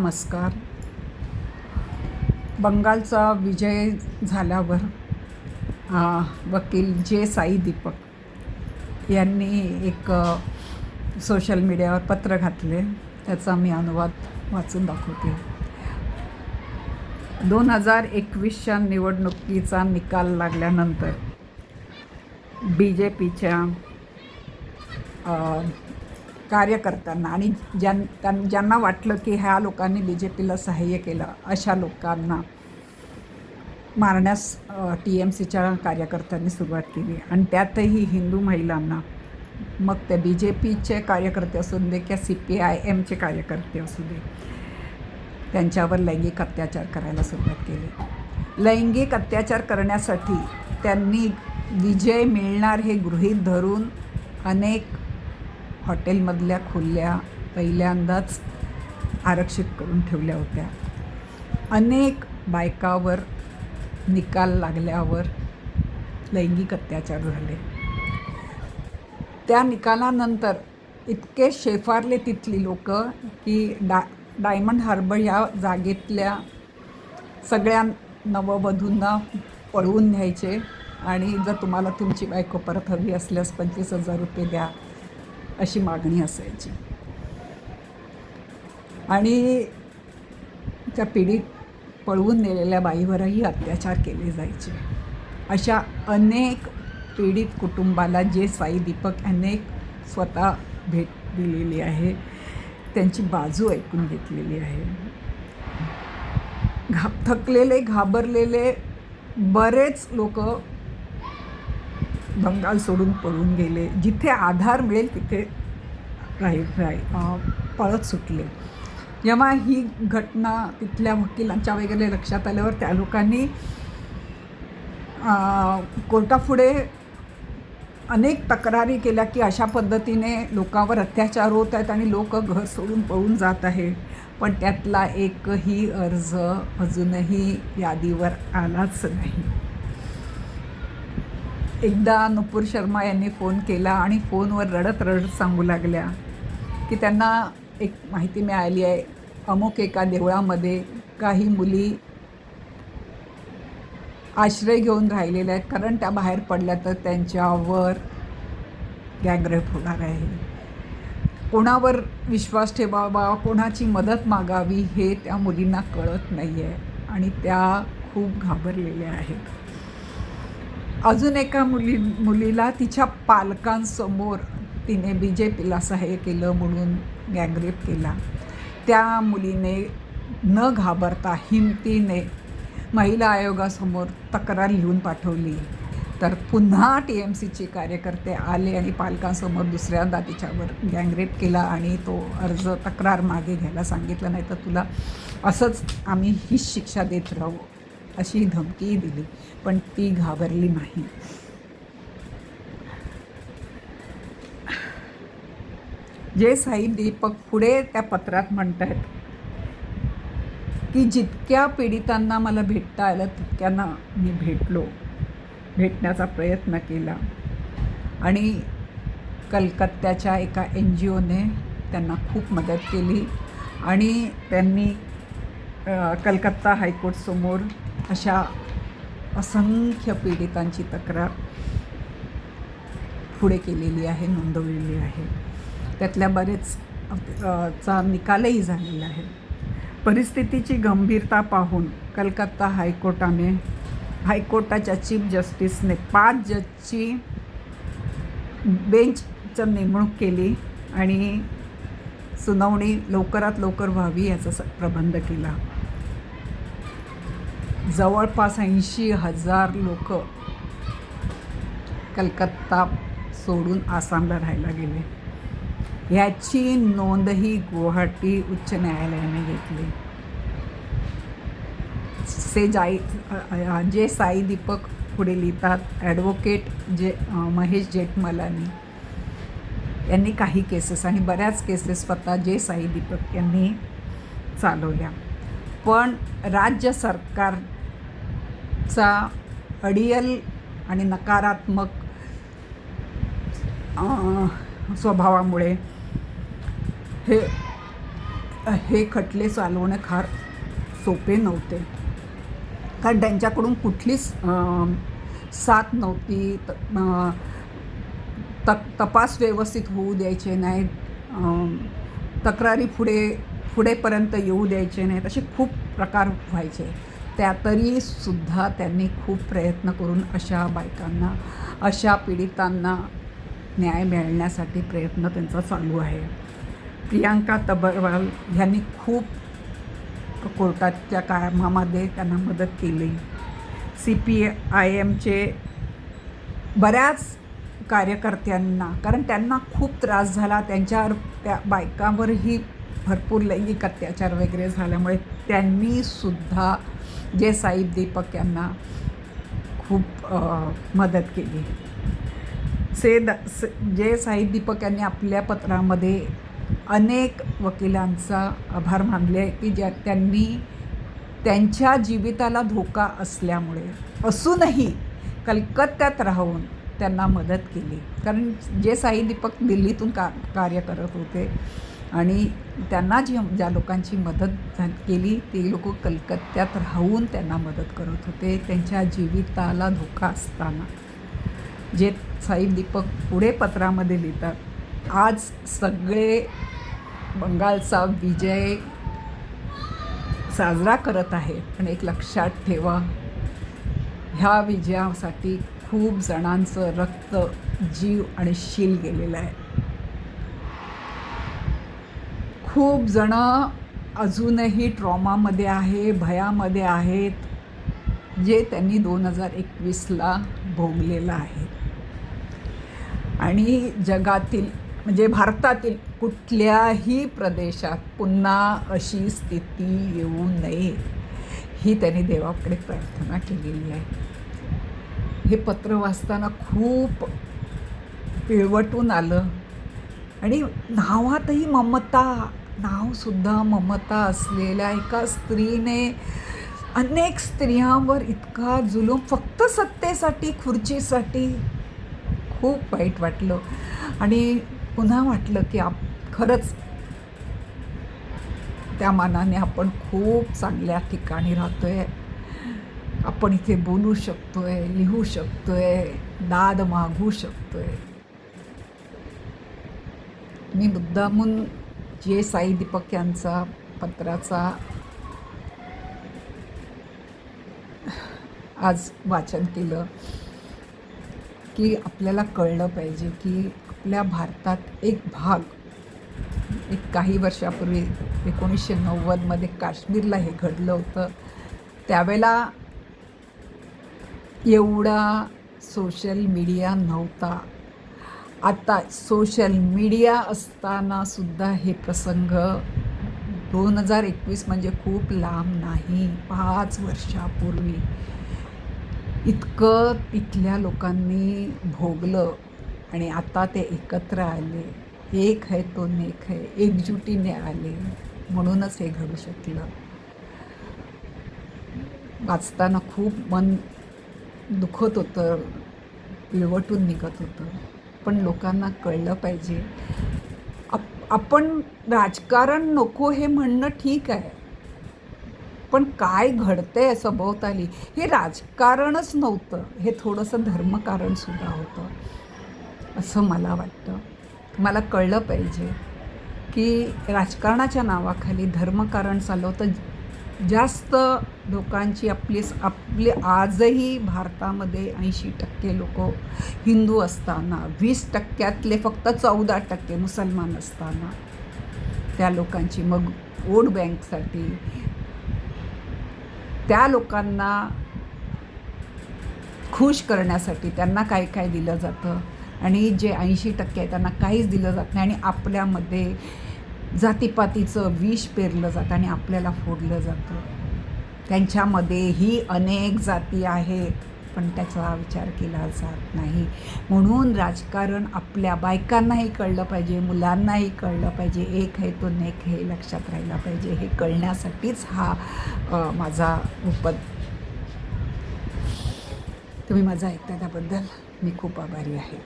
नमस्कार. बंगालचा विजय झाल्यावर वकील जे साई दीपक यांनी एक सोशल मीडियावर पत्र घातले. त्याचा मी अनुवाद वाचून दाखवते. 2021च्या निवडणुकीचा निकाल लागल्यानंतर BJPच्या कार्यकर्त्यांना आणि ज्यांना वाटलं की ह्या लोकांनी BJPला सहाय्य केलं अशा लोकांना मारण्यास TMCच्या कार्यकर्त्यांनी सुरुवात केली. आणि त्यातही हिंदू महिलांना, मग ते BJPचे कार्यकर्ते असू दे किंवा CPIMचे कार्यकर्ते असू दे, त्यांच्यावर लैंगिक अत्याचार करायला सुरुवात केली. लैंगिक अत्याचार करण्यासाठी त्यांनी विजय मिळणार हे गृहीत धरून अनेक हॉटेलमधल्या खोल्या पहिल्यांदाच आरक्षित करून ठेवल्या होत्या. अनेक बायकावर निकाल लागल्यावर लैंगिक अत्याचार झाले. त्या निकालानंतर इतके शेफारले तिथली लोक की डायमंड हार्बर या जागेतल्या सगळ्या नववधूंना पळवून न्यायचे आणि जर तुम्हाला तुमची बायको परत हवी असल्यास 25,000 रुपये द्या अशी मागणी असायची. आणि त्या पीडित पळवून नेलेल्या बाईवरही अत्याचार केले जायचे. अशा अनेक पीडित कुटुंबाला जे साई दीपक यांनी स्वतः भेट दिलेली आहे, त्यांची बाजू ऐकून घेतलेली आहे. थकलेले घाबरलेले बरेच लोक बंगाल सोडून पळून गेले. जिथे आधार मिळेल तिथे पळत सुटले. जेव्हा ही घटना तिथल्या वकिलांच्या वगैरे लक्षात आल्यावर त्या लोकांनी कोर्टापुढे अनेक तक्रारी केल्या की अशा पद्धतीने लोकांवर अत्याचार होत आहेत आणि लोक घर सोडून पळून जात आहे. पण त्यातला एकही अर्ज अजूनही यादीवर आलाच नाही. एकदा नुपूर शर्मा यांनी फोन केला आणि फोनवर रडत रडत सांगू लागल्या की त्यांना एक माहिती मिळाली आहे, अमुक एका देवळामध्ये काही मुली आश्रय घेऊन राहिलेल्या आहेत, कारण त्या बाहेर पडल्या तर त्यांच्यावर गँगरेप होणार आहे. कोणावर विश्वास ठेवावा, कोणाची मदत मागावी हे त्या मुलींना कळत नाही आहे आणि त्या खूप घाबरलेल्या आहेत. अजून एका मुलीला तिच्या पालकांसमोर तिने BJPला सहाय्य केलं म्हणून गँगरेप केला. त्या मुलीने न घाबरता हिमतीने महिला आयोगासमोर तक्रार लिहून पाठवली. तर पुन्हा TMCचे कार्यकर्ते आले आणि पालकांसमोर दुसऱ्यांदा तिच्यावर गँगरेप केला आणि तो तक्रार मागे घ्यायला सांगितलं, नाही तर तुला असंच आम्ही हीच शिक्षा देत राहू अशी धमकीही दिली. पण ती घाबरली नाही. जे साई दीपक पुढे त्या पत्रात म्हणत आहेत की जितक्या पीडितांना मला भेटता आलं तितक्यांना मी भेटण्याचा प्रयत्न केला आणि कलकत्त्याच्या एका NGOने त्यांना खूप मदत केली आणि त्यांनी कलकत्ता हायकोर्टसमोर अशा असंख्य पीडितांची तक्रार पुढे केलेली आहे, नोंदवलेली आहे. त्यातल्या बरेच चा निकालही झालेला आहे. परिस्थितीची गंभीरता पाहून कलकत्ता हायकोर्टाच्या चीफ जस्टिसने 5 जजची बेंचचं नेमणूक केली आणि सुनावणी लवकरात लवकर व्हावी याचा प्रबंध केला. जवळपास 80,000 लोक कलकत्ता सोडून आसामला राहायला गेले. ह्याची नोंदही गुवाहाटी उच्च न्यायालयाने घेतली. जे साई दीपक पुढे लिहितात, ॲडव्होकेट महेश जेठमलानी यांनी काही केसेस आणि बऱ्याच केसेस स्वतः जे साई दीपक यांनी चालवल्या. पण राज्य सरकारचा अडियल आणि नकारात्मक स्वभावामुळे हे हे खटले चालवणे फार सोपे नव्हते, कारण त्यांच्याकडून कुठलीच साथ नव्हती. तपास व्यवस्थित होऊ द्यायचे नाहीत, तक्रारी पुढेपर्यंत येऊ द्यायचे नाहीत, असे खूप प्रकार व्हायचे. तरीसुद्धा त्यांनी खूप प्रयत्न करून अशा बायकांना, अशा पीडितांना न्याय मिळण्यासाठी प्रयत्न त्यांचा चालू आहे. प्रियांका तबरवाल यांनी खूप कोर्टाच्या कामामध्ये त्यांना मदत केली. CPIMचे बऱ्याच कार्यकर्त्यांना, कारण त्यांना खूप त्रास झाला, त्यांच्यावर त्या बायकांवरही भरपूर लैंगिक अत्याचार वगैरे झाल्यामुळे त्यांनीसुद्धा जे साईब दीपक यांना खूप मदत केली. जे साईब दीपक यांनी आपल्या पत्रामध्ये अनेक वकिलांचा आभार मानले की त्यांनी त्यांच्या जीविताला धोका असूनही कलकत्त्यात राहून त्यांना मदत केली. कारण जे साईब दीपक दिल्लीतून कार्य करत होते आणि त्यांना ज्या लोकांची मदत केली ते लोक कलकत्त्यात राहून त्यांना मदत करत होते, त्यांच्या जीविताला धोका असताना. जे साईब दीपक पुढे पत्रामध्ये लिहितात, आज सगळे बंगालचा विजय साजरा करत आहे, पण एक लक्षात ठेवा, ह्या विजयासाठी खूप जणांचं रक्त, जीव आणि शील गेलेलं आहे. खूप जणं अजूनही ट्रॉमामध्ये आहे, भयामध्ये आहेत, जे त्यांनी 2021ला भोगलेलं आहे. आणि जगातील म्हणजे भारतातील कुठल्याही प्रदेशात पुन्हा अशी स्थिती येऊ नये ही त्यांनी देवाकडे प्रार्थना केलेली आहे. हे पत्र वाचताना खूप पिळवटून आलं आणि नावातही नावसुद्धा ममता असलेल्या एका स्त्रीने अनेक स्त्रियांवर इतका जुलूम फक्त सत्तेसाठी, खुर्चीसाठी, खूप वाईट वाटलं. आणि पुन्हा वाटलं की खरंच त्या मानाने आपण खूप चांगल्या ठिकाणी राहतोय, आपण इथे बोलू शकतोय, लिहू शकतोय, दाद मागू शकतोय. मी मुद्दामून जे साई दीपक यांचा पत्राचा आज वाचन केलं की आपल्याला कळलं पाहिजे की आपल्या भारतात एक काही वर्षापूर्वी 1990मध्ये काश्मीरला हे घडलं होतं. त्यावेळेला एवढा सोशल मीडिया नव्हता. आता सोशल मीडिया असतानासुद्धा हे प्रसंग 2021 म्हणजे खूप लांब नाही, 5 वर्षापूर्वी इतकं तिथल्या लोकांनी भोगलं आणि आता ते एकत्र आले. एक है तो नेक है, एकजुटीने आले, म्हणूनच हे घडू शकलं. वाचताना खूप मन दुखत होतं, पिळवटून निघत होतं. पण लोकांना कळलं पाहिजे, आपण राजकारण नको हे म्हणणं ठीक आहे, पण काय घडतंय सभोवताली हे राजकारणच नव्हतं, हे थोडंसं धर्मकारणसुद्धा होतं असं मला वाटतं. मला कळलं पाहिजे की राजकारणाच्या नावाखाली धर्मकारण चालवतं. जास्त लोकांची आपले आजही भारतामध्ये 80% लोक हिंदू असताना, 20%तले फक्त 14% मुसलमान असताना, त्या लोकांची मग वोट बँकसाठी त्या लोकांना खुश करण्यासाठी त्यांना काय काय दिलं जातं आणि जे 80% आहे त्यांना काहीच दिलं जात नाही आणि आपल्यामध्ये जातीपातीचं विष पेरलं जातं आणि आपल्याला फोडलं जातं. त्यांच्यामध्येही अनेक जाती आहेत पण त्याचा विचार केला जात नाही. म्हणून राजकारण आपल्या बायकांनाही कळलं पाहिजे, मुलांनाही कळलं पाहिजे. एक है तो नेक हे लक्षात राहिलं पाहिजे. हे कळण्यासाठीच हा माझा तुम्ही माझा ऐकता त्याबद्दल मी खूप आभारी आहे.